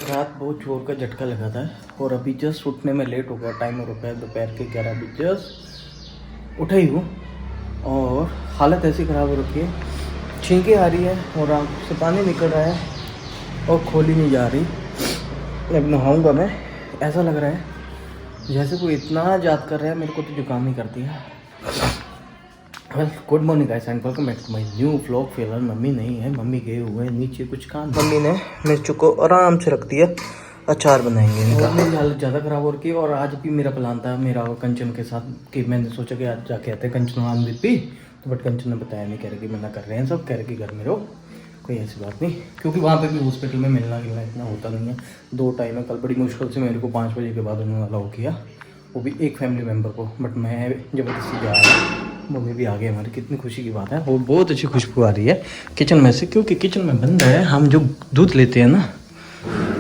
रात बहुत जोर का झटका लगा था और अभी जस्ट उठने में लेट हो गया। टाइम हो रखा है दोपहर के 11 बजे, जस्ट उठा ही हूँ और हालत ऐसी ख़राब हो रखी है, छींकें आ रही है और आँख से पानी निकल रहा है और खोली नहीं जा रही। अब नहाऊँगा मैं, ऐसा लग रहा है जैसे कोई इतना याद कर रहा है मेरे को तो जुकाम ही कर दिया। Well, good morning guys and welcome back to my new vlog. फिलहाल मम्मी नहीं है, मम्मी गए हुए हैं नीचे कुछ काम। मम्मी ने मिर्चों को आराम से रख दिया, अचार बनाएंगे इनका। मेरी हालत ज़्यादा ख़राब हो रही है और आज भी मेरा प्लान था मेरा और कंचन के साथ कि मैंने सोचा कि आज जाके आते हैं कंचन आन भी, तो बट कंचन ने बताया नहीं, कह रहे कि मना कर रहे हैं सब, कह रहे कि घर में रहो, कोई ऐसी बात नहीं। क्योंकि वहाँ पे भी हॉस्पिटल में मिलना इतना होता नहीं है, 2 टाइम है। कल बड़ी मुश्किल से मेरे को 5 बजे के बाद उन्होंने अलाउ किया, वो भी एक फैमिली मेम्बर को, बट मैं ज़बरदस्ती जा रहा हूँ। मम्मी भी आ गए हमारी, कितनी खुशी की बात है। और बहुत अच्छी खुशबू आ रही है किचन में से, क्योंकि किचन में बन रहा है, हम जो दूध लेते हैं ना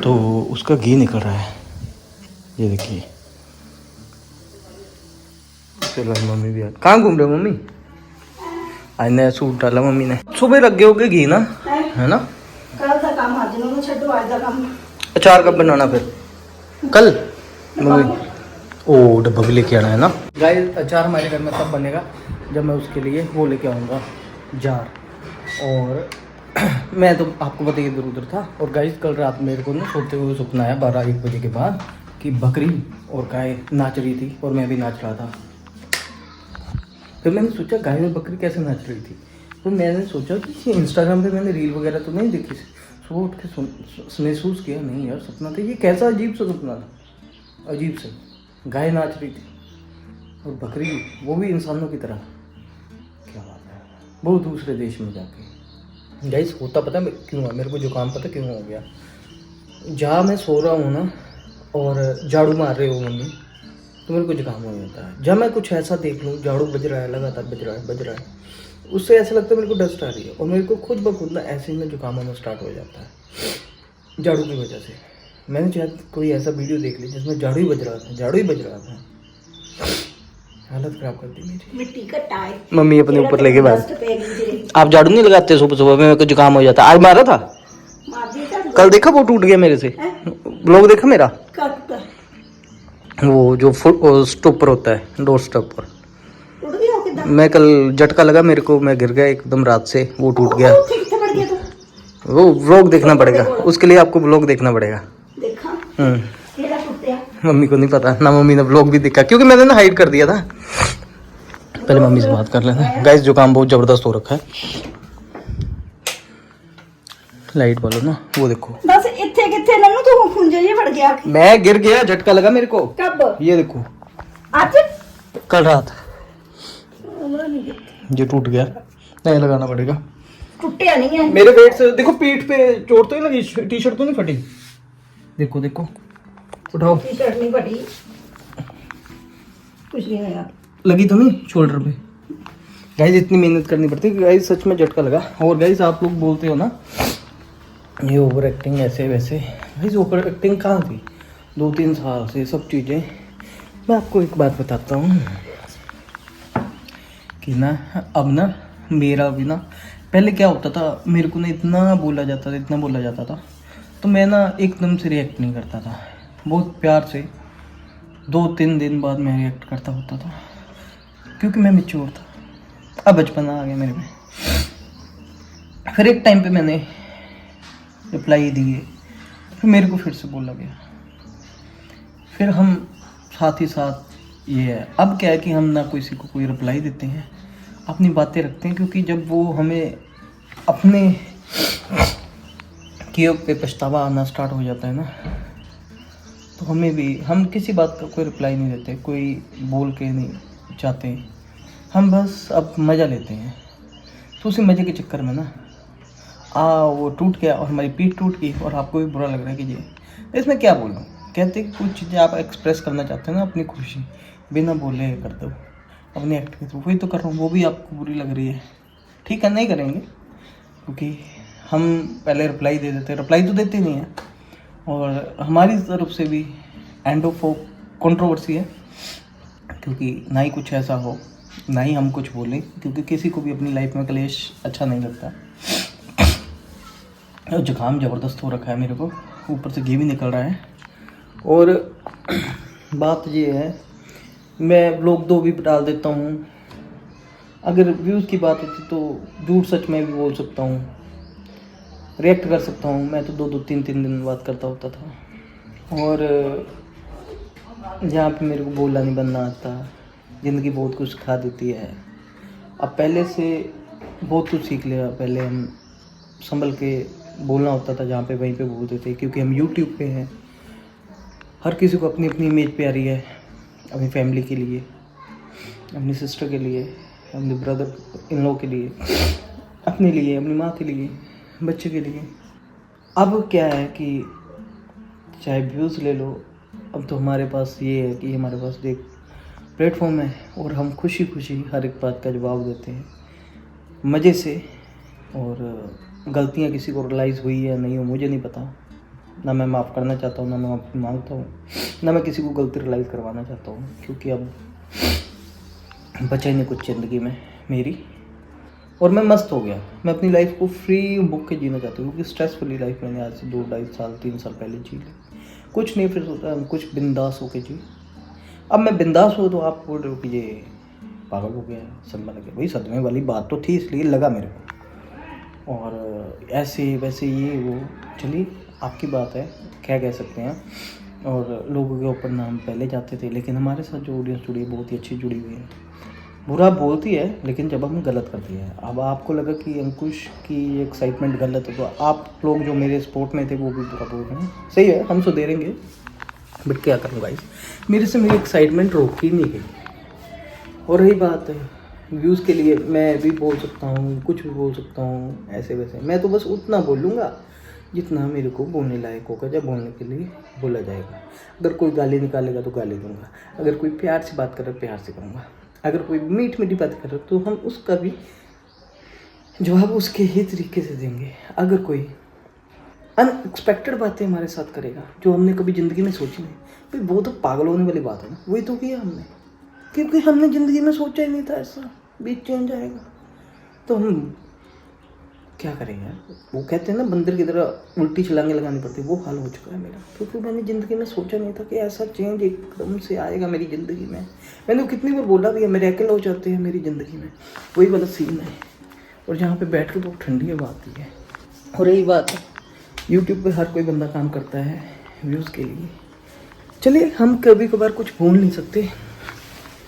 तो उसका घी निकल रहा है, ये देखिए। चलो मम्मी भी आ, कहाँ घूम रहे हो मम्मी? आज नया सूट डाला मम्मी ने। सुबह रख गए होगे घी ना, है ना? कल का काम आज ना छड्डो, आज का काम अचार कब बनाना फिर? कल मम्मी ओ डब्बा भी लेके आना है ना गाइस। अचार हमारे घर में तब बनेगा जब मैं उसके लिए वो लेके आऊँगा जार। और मैं तो आपको पता ही इधर उधर था। और गाइस कल रात मेरे को ना सोते हुए सपना आया 12-1 बजे के बाद कि बकरी और गाय नाच रही थी और मैं भी नाच रहा था। फिर मैंने सोचा गाय और बकरी कैसे नाच रही थी, तो मैंने सोचा कि इंस्टाग्राम पे मैंने रील वगैरह तो नहीं देखी। सुबह उठ के महसूस किया, नहीं यार सपना था, ये कैसा अजीब सा सपना था, अजीब से। गाय नाच रही थी और बकरी, वो भी इंसानों की तरह। क्या बात है, वो दूसरे देश में जाके। गाइस होता पता है क्यों है, मेरे को जुकाम पता क्यों हो गया। जहाँ मैं सो रहा हूँ ना और झाड़ू मार रहे हो मम्मी, तो मेरे को जुकाम हो जाता है। जब मैं कुछ ऐसा देख लूँ, झाड़ू बज रहा है, लगातार बज रहा है, उससे ऐसा लगता है मेरे को डस्ट आ रही है और मेरे को खुद ब खुद ना ऐसे ही में जुकाम होना स्टार्ट हो जाता है झाड़ू की वजह से। मैंने शायद कोई ऐसा वीडियो देख लिया जिसमें झाड़ू ही बज रहा था, हालत खराब कर दी मेरी। मिट्टी का टाइल मम्मी अपने ऊपर लेके बैठ। आप झाड़ू नहीं लगाते सुबह सुबह? मेरे को जुकाम हो जाता। आज मारा था, कल देखा वो टूट गया मेरे से, ब्लॉग देखा मेरा? वो जो स्टॉपर होता है, डोर स्टॉपर, मैं कल झटका लगा मेरे को, मैं गिर गया एकदम रात से, वो टूट गया। वो व्लॉग देखना पड़ेगा, उसके लिए आपको व्लॉग देखना पड़ेगा। मम्मी को नहीं पता ना, मम्मी ने व्लॉग भी देखा क्योंकि मैंने ना हाइड कर दिया था। पहले मम्मी से बात कर लेना। गाइस जुकाम बहुत जबरदस्त हो रखा है। लाइट वालो ना, वो देखो बस इथे किथे नन्नू तू खुंजे जे पड़ गया। मैं गिर गया, झटका लगा मेरे को। कब? ये देखो आज कल रात ये टूट गया, नहीं लगाना पड़ेगा। टूटिया नहीं है मेरे वेट से देखो, पीठ पे चोट तो नहीं लगी, टी शर्ट तो नहीं फटी? देखो देखो, उठाओ। टी शर्ट नहीं फटी, कुछ नहीं है, लगी तो नहीं शोल्डर पे? गाइस इतनी मेहनत करनी पड़ती है गाइस, सच में झटका लगा। और गाइस आप लोग बोलते हो ना ये ओवर एक्टिंग ऐसे वैसे, गाइस ओवर एक्टिंग कहाँ थी 2-3 साल से सब चीज़ें। मैं आपको एक बात बताता हूँ कि ना अब ना मेरा भी ना, पहले क्या होता था, मेरे को ना इतना बोला जाता था तो मैं ना एकदम से रिएक्ट नहीं करता था, बहुत प्यार से 2-3 दिन बाद मैं रिएक्ट करता होता था, क्योंकि मैं मैच्योर था। अब बचपना आ गया मेरे में। फिर एक टाइम पे मैंने रिप्लाई दिए, फिर मेरे को फिर से बोला गया, फिर हम साथ ही साथ ये है। अब क्या है कि हम ना किसी को कोई रिप्लाई देते हैं, अपनी बातें रखते हैं, क्योंकि जब वो हमें अपने किए पे पछतावा आना स्टार्ट हो जाता है ना, तो हमें भी, हम किसी बात का कोई रिप्लाई नहीं देते, कोई बोल के नहीं चाहते, हम बस अब मज़ा लेते हैं। तो उसी मज़े के चक्कर में ना वो टूट गया और हमारी पीठ टूट गई और आपको भी बुरा लग रहा है कि ये, इसमें क्या बोलूँ। कहते हैं कुछ चीज़ें आप एक्सप्रेस करना चाहते हैं ना, अपनी खुशी बिना बोले कर दो, अपने एक्ट के थ्रू, वही तो कर रहा हूँ, वो भी आपको बुरी लग रही है। ठीक है, नहीं करेंगे, क्योंकि हम पहले रिप्लाई दे देते हैं, रिप्लाई तो देते नहीं हैं। और हमारी तरफ से भी एंड ऑफ कंट्रोवर्सी है, क्योंकि ना ही कुछ ऐसा हो, ना ही हम कुछ बोलें, क्योंकि किसी को भी अपनी लाइफ में क्लेश अच्छा नहीं लगता। जुकाम ज़बरदस्त हो रखा है मेरे को, ऊपर से घी भी निकल रहा है। और बात ये है, मैं व्लॉग 2 भी डाल देता हूँ। अगर व्यूज़ की बात होती तो झूठ सच में भी बोल सकता हूँ, रिएक्ट कर सकता हूँ। मैं तो 2-2 3-3 दिन बात करता होता था। और जहाँ पे मेरे को बोलना नहीं बनना आता, ज़िंदगी बहुत कुछ सिखा देती है। अब पहले से बहुत कुछ सीख लिया। पहले हम संभल के बोलना होता था, जहाँ पे वहीं पे बोलते थे, क्योंकि हम यूट्यूब पे हैं। हर किसी को अपनी अपनी इमेज प्यारी है, अपनी फैमिली के लिए, अपनी सिस्टर के लिए, अपने ब्रदर इन लोगों के लिए, अपने लिए, अपनी माँ के लिए, बच्चे के लिए। अब क्या है कि चाहे व्यूज़ ले लो, अब तो हमारे पास ये है कि हमारे पास एक प्लेटफॉर्म है और हम खुशी खुशी हर एक बात का जवाब देते हैं मज़े से। और गलतियाँ किसी को रियलाइज़ हुई है नहीं हो मुझे नहीं पता, ना मैं माफ़ करना चाहता हूँ, ना मैं माफ़ी मांगता हूँ, ना मैं किसी को गलती रियलाइज़ करवाना चाहता हूँ, क्योंकि अब बचा ही नहीं कुछ ज़िंदगी में मेरी। और मैं मस्त हो गया। मैं अपनी लाइफ को फ्री बुक के जीना चाहता हूँ, क्योंकि स्ट्रेसफुली लाइफ मैंने आज से 2-2.5 साल 3 साल पहले जी ली। कुछ नहीं, फिर सोचा हम कुछ बिंदास होके जी। अब मैं बिंदास हो तो आप बोल रहे हो कि ये पागल हो गया, सदमा लग गया। भाई सदमे वाली बात तो थी, इसलिए लगा मेरे को। और ऐसे वैसे ये वो, चलिए आपकी बात है, क्या कह सकते हैं। और लोगों के ऊपर नाम पहले जाते थे, लेकिन हमारे साथ जो ऑडियंस जुड़ी है बहुत ही अच्छी जुड़ी हुई है। बुरा बोलती है लेकिन जब हम गलत करती है। अब आपको लगा कि अंकुश की एक्साइटमेंट गलत है, तो आप लोग जो मेरे सपोर्ट में थे वो भी बुरा बोल रहे हैं। सही है, हम सुधरेंगे, बट क्या करूँ गाइस, मेरे से मेरी एक्साइटमेंट रोकी नहीं गई। और रही बात व्यूज़ के लिए, मैं भी बोल सकता हूँ, कुछ भी बोल सकता हूँ, ऐसे वैसे। मैं तो बस उतना बोलूँगा जितना मेरे को बोलने लायक होगा, जब बोलने के लिए बोला जाएगा। अगर कोई गाली निकालेगा तो गाली दूंगा, अगर कोई प्यार से बात करे प्यार से करूँगा, अगर कोई मीठी बात करे तो हम उसका भी जवाब उसके ही तरीके से देंगे। अगर कोई अनएक्सपेक्टेड बातें हमारे साथ करेगा जो हमने कभी ज़िंदगी में सोची नहीं, भाई वो तो पागल होने वाली बात है ना। वही तो किया हमने, क्योंकि हमने ज़िंदगी में सोचा ही नहीं था ऐसा भी चेंज आएगा। तो हम क्या करेंगे यार। वो कहते हैं ना बंदर की तरह उल्टी छलांगे लगानी पड़ती, वो हाल हो चुका है मेरा, क्योंकि मैंने ज़िंदगी में सोचा नहीं था कि ऐसा चेंज एकदम से आएगा मेरी ज़िंदगी में। मैंने वो कितनी बार बोला भी है, मेरे अकेले हो जाते हैं मेरी ज़िंदगी में, वही वाला सीन है। और जहाँ पे बैठ के बहुत ठंडी हवा आती है। और यही बात है, यूट्यूब पे हर कोई बंदा काम करता है व्यूज़ के लिए। चलिए हम कभी कभार कुछ भूल नहीं सकते,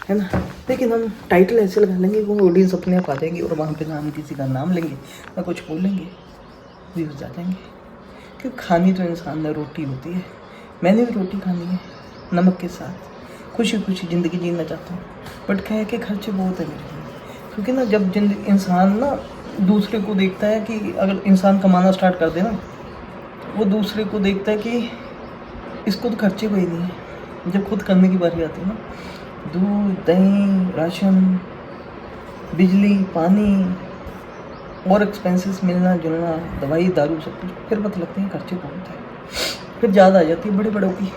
है ना, लेकिन हम टाइटल ऐसे लगा लेंगे वो ऑडियंस अपने आप आ जाएंगे और वहाँ पे नाम किसी का नाम लेंगे ना कुछ बोलेंगे, व्यूज़ आ जाएंगे। क्योंकि खानी तो इंसान में रोटी होती है, मैंने भी रोटी खानी है नमक के साथ, खुशी खुशी ज़िंदगी जीना चाहता हूँ। बट क्या है कि खर्चे बहुत है मेरे लिए, क्योंकि ना जब इंसान ना दूसरे को देखता है कि अगर इंसान कमाना स्टार्ट कर दे ना, वो दूसरे को देखता है कि इसको तो खर्चे कोई नहीं है। जब खुद करने की बारी आती है ना, दूध दही राशन बिजली पानी और एक्सपेंसेस मिलना जुलना दवाई दारू सब कुछ, फिर पता लगते हैं खर्चे बहुत है, फिर ज़्यादा आ जाती है बड़े बड़ों की।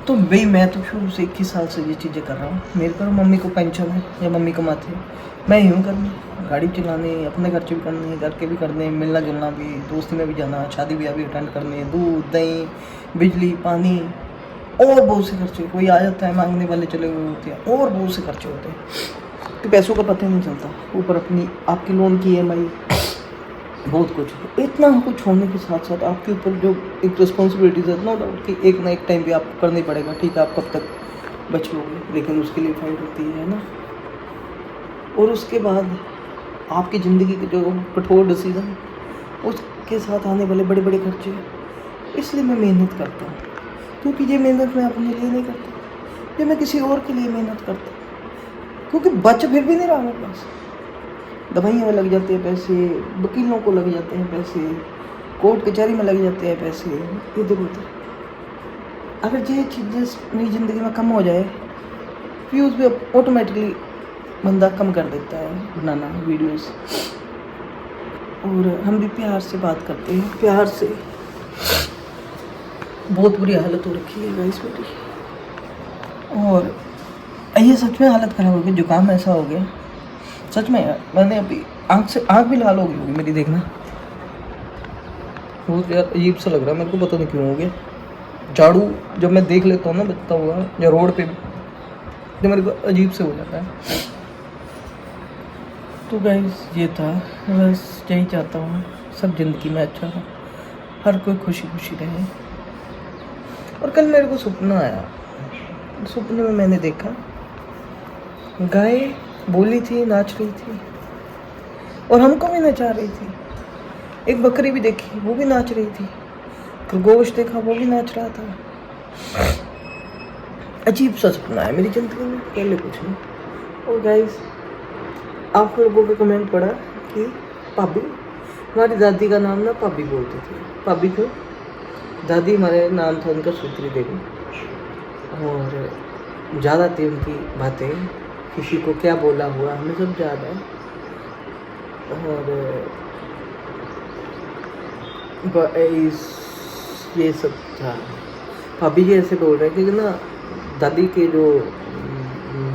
तो भाई मैं तो शुरू से 21 साल से ये चीज़ें कर रहा हूँ। मेरे पर मम्मी को पेंशन है या मम्मी कमाती है, मैं यूँ करनी, गाड़ी चलाने, अपने खर्चे भी करने, घर के भी करने, मिलना जुलना भी, दोस्ती में भी जाना, शादी ब्याह भी अटेंड करने, दूध दही बिजली पानी और बहुत से खर्चे। कोई आ जाता है मांगने वाले चले हुए होते हैं और बहुत से खर्चे होते हैं कि पैसों का पता ही नहीं चलता। ऊपर अपनी आपकी लोन की EMI, बहुत कुछ। इतना कुछ होने के साथ साथ आपके ऊपर जो एक रिस्पॉन्सिबिलिटीज़ है, नो डाउट कि एक ना एक टाइम भी आपको करना ही पड़ेगा। ठीक है, आप कब तक बच लोगे, लेकिन उसके लिए फाइट होती है ना। और उसके बाद आपकी ज़िंदगी के जो कठोर डिसीजन, उसके साथ आने वाले बड़े बड़े खर्चे। इसलिए मैं मेहनत करता हूँ, क्योंकि ये मेहनत मैं अपने लिए नहीं करता, ये मैं किसी और के लिए मेहनत करता हूँ। क्योंकि बच फिर भी नहीं रहा मेरे पास, दवाइयों में लग जाते हैं पैसे, वकीलों को लग जाते हैं पैसे, कोर्ट कचहरी में लग जाते हैं पैसे, इधर उधर। अगर ये चीज़ें मेरी ज़िंदगी में कम हो जाए, व्यूज़ भी ऑटोमेटिकली बंदा कम कर देता है बनाना वीडियोस। और हम भी प्यार से बात करते हैं, प्यार से। बहुत बुरी हालत हो रखी है गाइस मेरी, और ये सच में हालत ख़राब हो गई, जुकाम ऐसा हो गया सच में यार। मैंने अभी आँख भी लाल हो गई होगी मेरी, देखना बहुत यार अजीब सा लग रहा है मेरे को, पता नहीं क्यों हो गया। झाड़ू जब मैं देख लेता हूँ ना बचता हुआ या रोड पे, तो मेरे को अजीब से हो जाता है। तो गाइस ये था, बस यही चाहता हूँ सब ज़िंदगी में अच्छा हो, हर कोई खुशी खुशी रहे। और कल मेरे को सपना आया, सपने में मैंने देखा गाय बोली थी, नाच रही थी और हमको भी नचा रही थी। एक बकरी भी देखी, वो भी नाच रही थी। खरगोश देखा, वो भी नाच रहा था। अजीब सा सपना है मेरी ज़िंदगी में, पहले कुछ नहीं। और गाइस आप लोगों के कमेंट पढ़ा कि भाभी, हमारी दादी का नाम ना भाभी बोलती थी। भाभी क्यों? दादी हमारे नाम था उनका सूत्री देवी, और ज़्यादा थी उनकी बातें, किसी को क्या बोला हुआ हमें सब याद है। और ये सब था। भाभी जी ऐसे बोल रहे हैं कि ना दादी के जो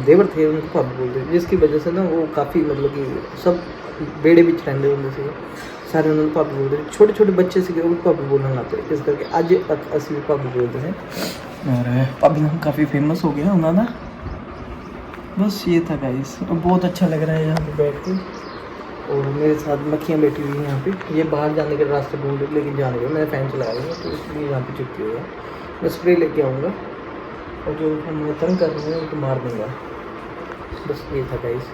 देवर थे उनको भाभी बोलते थे, जिसकी वजह से ना वो काफ़ी मतलब कि सब बेड़े बिच रहते होंगे से सारे उन्होंने भाभी बोलते थे। छोटे छोटे बच्चे से उनको भाभी बोलना लाते, इस करके आज तक असली भाभी बोलते हैं। और भाभी नाम काफ़ी फेमस हो गया उन्होंने। बस ये था गाइस, बहुत अच्छा लग रहा है यहाँ पे बैठ के। और मेरे साथ मक्खियाँ बैठी हुई हैं यहाँ पे। ये बाहर जाने के रास्ते ढूंढ रही, लेकिन जाने के मैंने फ़ैन चलाया है तो इसलिए यहाँ पे चिपकी हुई है। मैं स्प्रे लेके आऊँगा और जो हमें तंग कर रहे हैं उनको मार दूँगा। बस ये था गाइस।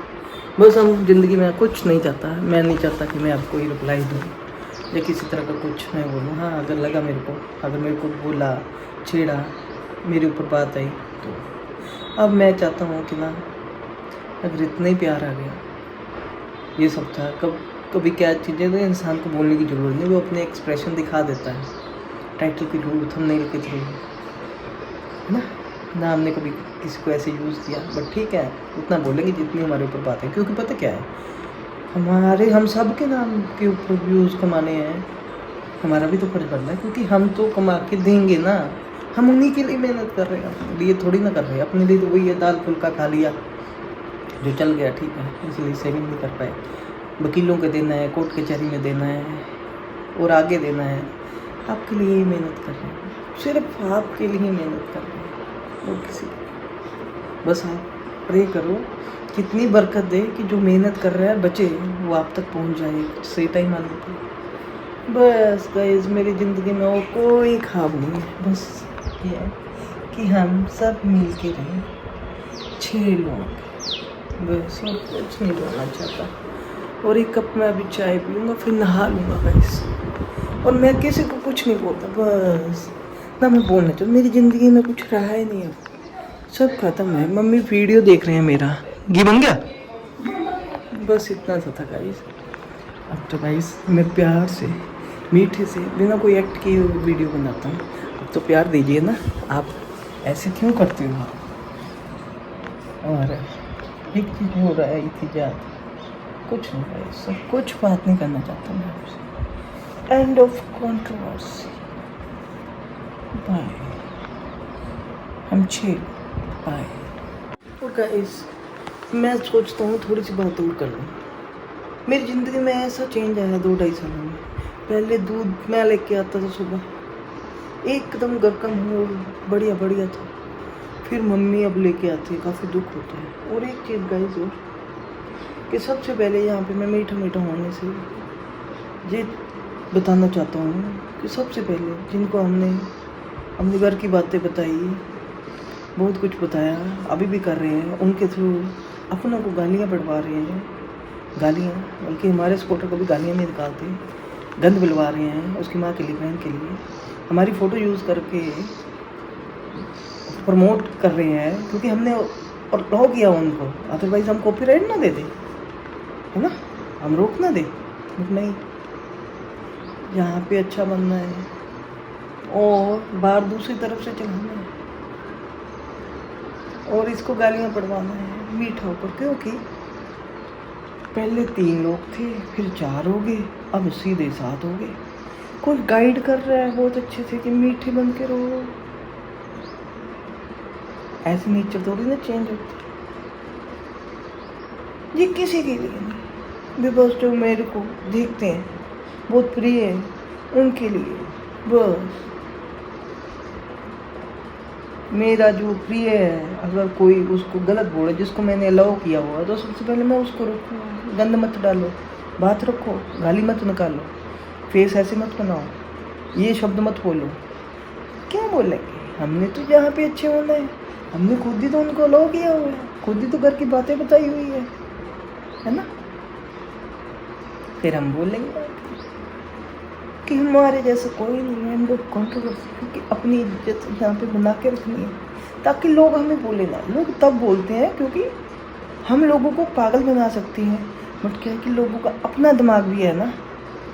बस हम ज़िंदगी में कुछ नहीं चाहता, मैं नहीं चाहता कि मैं आपको ही रिप्लाई दूँ या किसी तरह का कुछ मैं बोलूँ। हाँ, अगर लगा मेरे को, अगर मेरे को बोला, छेड़ा, मेरे ऊपर बात आई, तो अब मैं चाहता हूँ कि ना अगर इतना ही प्यार आ गया, ये सब था। कभी क्या चीज़ें तो इंसान को बोलने की ज़रूरत नहीं, वो अपने एक्सप्रेशन दिखा देता है टाइटल के थ्रू, थंबनेल के थ्रू, है ना हमने कभी किसी को ऐसे यूज़ किया, बट ठीक है, उतना बोलेंगे जितनी हमारे ऊपर बात है। क्योंकि पता क्या है, हम सब के नाम के ऊपर व्यूज़ कमाने हैं, हमारा भी तो फर्ज बनना है। क्योंकि हम तो कमा के देंगे ना, हम उन्हीं के लिए मेहनत कर रहे हैं, अपने लिए थोड़ी ना कर रहे हैं। अपने लिए तो वही है, दाल फुल्का खा लिया जो चल गया, ठीक है, इसलिए सेविंग नहीं कर पाए। वकीलों के देना है, कोर्ट कचहरी में देना है और आगे देना है। आपके लिए ही मेहनत कर रहे हैं, सिर्फ आपके लिए ही मेहनत कर रहे हैं और किसी। बस आप प्रे करो कितनी बरकत दे कि जो मेहनत कर रहा है बचे, वो आप तक पहुंच जाए सही टाइम आने पर। बस गाइस, मेरी ज़िंदगी में और कोई ख्वाब नहीं है, बस ये है कि हम सब मिल के रहें, 6 लोग, बस और कुछ नहीं बोलना चाहता। और एक कप में अभी चाय पीऊँगा, फिर नहा लूँगा गाइस। और मैं किसी को कुछ नहीं बोलता, बस ना मैं बोलना चाहता। मेरी ज़िंदगी में कुछ रहा ही नहीं, अब सब खत्म है। मम्मी वीडियो देख रहे हैं, मेरा घी बन गया, बस इतना सा था गाइस। अब तो गाइस मैं प्यार से, मीठे से, बिना कोई एक्ट किए वीडियो बनाता हूँ। अब तो प्यार दीजिए ना, आप ऐसे क्यों करते हो? और एक चीज़ हो रहा है इतिजात, कुछ नहीं है, सब कुछ बात नहीं करना चाहता मैं आपसे। End of controversy, bye. हम 6 बाय। और गाइस मैं सोचता हूँ थोड़ी सी बात और कर लूँ। मेरी ज़िंदगी में ऐसा चेंज आया 2-2.5 सालों में। पहले दूध मैं लेके आता था सुबह, एकदम घर का माहौल बढ़िया बढ़िया था। फिर मम्मी अब लेके आती है, काफ़ी दुख होता है। और एक चीज़ गाइस और कि सबसे पहले यहाँ पे मैं मीठा मीठा होने से ये बताना चाहता हूँ कि सबसे पहले जिनको हमने अपने घर की बातें बताई, बहुत कुछ बताया, अभी भी कर रहे हैं, उनके थ्रू अपनों को गालियाँ बढ़वा रहे हैं, गालियाँ, बल्कि हमारे सपोर्टर को भी गालियाँ नहीं निकालते, गंद बिलवा रहे हैं उसकी माँ के लिए, बहन के लिए, हमारी फ़ोटो यूज़ करके प्रमोट कर रहे हैं। क्योंकि हमने और लो किया उनको, अदरवाइज़ हम कॉपीराइट ना दे दें, है ना, हम रोक ना दें। नहीं, यहाँ पे अच्छा बनना है और बाहर दूसरी तरफ से चलाना है और इसको गालियाँ पड़वाना है मीठा ऊपर। क्योंकि पहले 3 लोग थे, फिर 4 हो गए, अब सीधे 7 हो गए। कोई गाइड कर रहा है बहुत अच्छे से कि मीठे बन के रहो, ऐसे नेचर थोड़ी ना चेंज होती। ये किसी के लिए नहीं, बिकॉज जो मेरे को देखते हैं बहुत प्रिय है, उनके लिए बस। मेरा जो प्रिय है, अगर कोई उसको गलत बोले, जिसको मैंने अलाउ किया हुआ, तो सबसे पहले मैं उसको रोकूँ। गंद मत डालो, बात रखो, गाली मत निकालो, फेस ऐसे मत बनाओ, ये शब्द मत बोलो। क्या बोलेंगे? हमने तो जहाँ पे अच्छे होना है, हमने खुद ही तो उनको अलाउ किया हुआ है, खुद ही तो घर की बातें बताई हुई है ना। फिर हम बोलेंगे कि हमारे जैसे कोई नहीं है। हम लोग कंट्रोवर्सी, क्योंकि अपनी इज्जत यहाँ पे बना के रखनी है, ताकि लोग हमें बोले ना। लोग तब बोलते हैं क्योंकि हम लोगों को पागल बना सकती हैं, बट क्या है कि लोगों का अपना दिमाग भी है ना,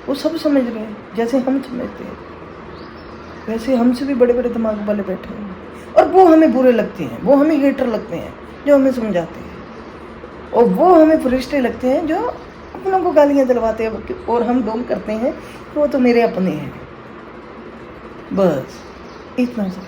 वो सब समझ रहे हैं। जैसे हम समझते हैं, वैसे हमसे भी बड़े बड़े दिमाग वाले बैठे हैं, और वो हमें बुरे लगते हैं, वो हमें हेटर लगते हैं जो हमें समझाते हैं, और वो हमें फरिश्ते लगते हैं जो अपनों को गालियाँ दिलवाते हैं, और हम डोम करते हैं वो तो मेरे अपने हैं। बस इतना सा।